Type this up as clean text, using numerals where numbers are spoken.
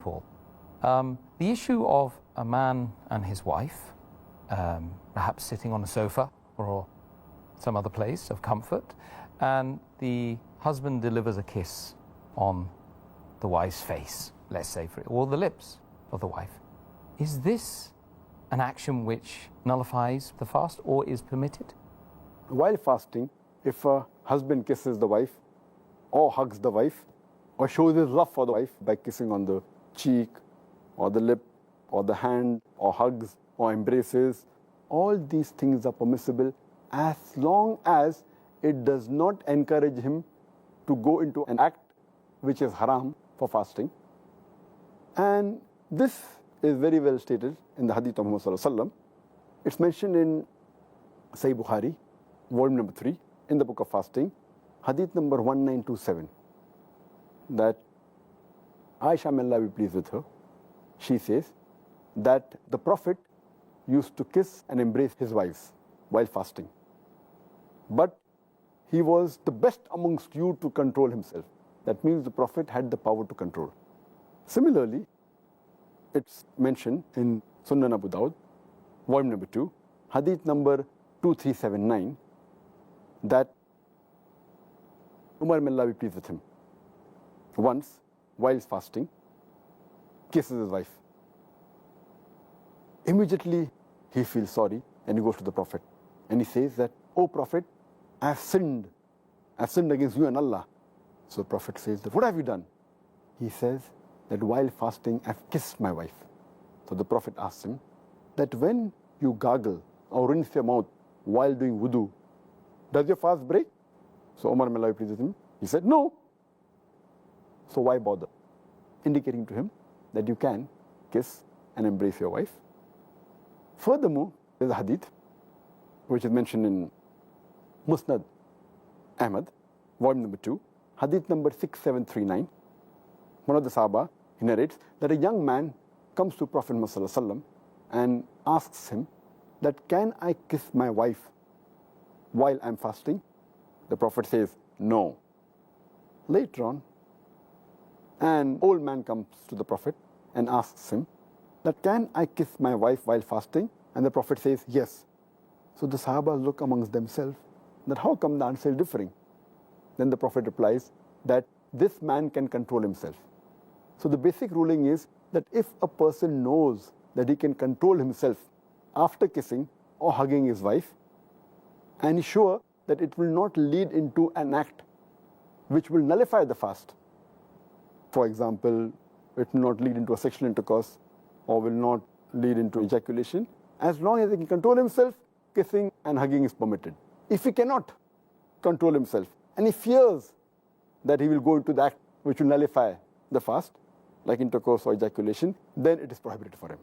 Paul. The issue of a man and his wife, perhaps sitting on a sofa or some other place of comfort, and the husband delivers a kiss on the wife's face, let's say, or the lips of the wife. Is this an action which nullifies the fast or is permitted? While fasting, if a husband kisses the wife or hugs the wife or shows his love for the wife by kissing on the cheek or the lip or the hand or hugs or embraces, all these things are permissible as long as it does not encourage him to go into an act which is haram for fasting. And this is very well stated in the hadith of Muhammad sallallahu alaihi wasallam. It's mentioned in Sahih Bukhari, volume number 3, in the book of fasting, hadith number 1927, that Aisha, may Allah be pleased with her, she says that the Prophet used to kiss and embrace his wives while fasting. But he was the best amongst you to control himself. That means the Prophet had the power to control. Similarly, it's mentioned in Sunan Abu Dawud, volume number 2, hadith number 2379, that Umar, may Allah be pleased with him, once, while fasting, kisses his wife. Immediately, he feels sorry and he goes to the Prophet. And he says that, "O Prophet, I have sinned. I have sinned against you and Allah." So the Prophet says that, "What have you done?" He says that while fasting, I have kissed my wife. So the Prophet asks him that when you gargle or rinse your mouth while doing wudu, does your fast break? So Umar, may Allah be pleased with him, he said, "No." So why bother? Indicating to him that you can kiss and embrace your wife. Furthermore, there's a hadith which is mentioned in Musnad Ahmad, volume number 2, hadith number 6739. One of the Sahaba, he narrates that a young man comes to Prophet Muhammad and asks him that, "Can I kiss my wife while I'm fasting?" The Prophet says, "No." Later on, an old man comes to the Prophet and asks him that, "Can I kiss my wife while fasting?" And the Prophet says, "Yes." So the Sahaba look amongst themselves that how come the answer is differing? Then the Prophet replies that this man can control himself. So the basic ruling is that if a person knows that he can control himself after kissing or hugging his wife, and is sure that it will not lead into an act which will nullify the fast. For example, it will not lead into a sexual intercourse or will not lead into ejaculation. As long as he can control himself, kissing and hugging is permitted. If he cannot control himself and he fears that he will go into the act which will nullify the fast, like intercourse or ejaculation, then it is prohibited for him.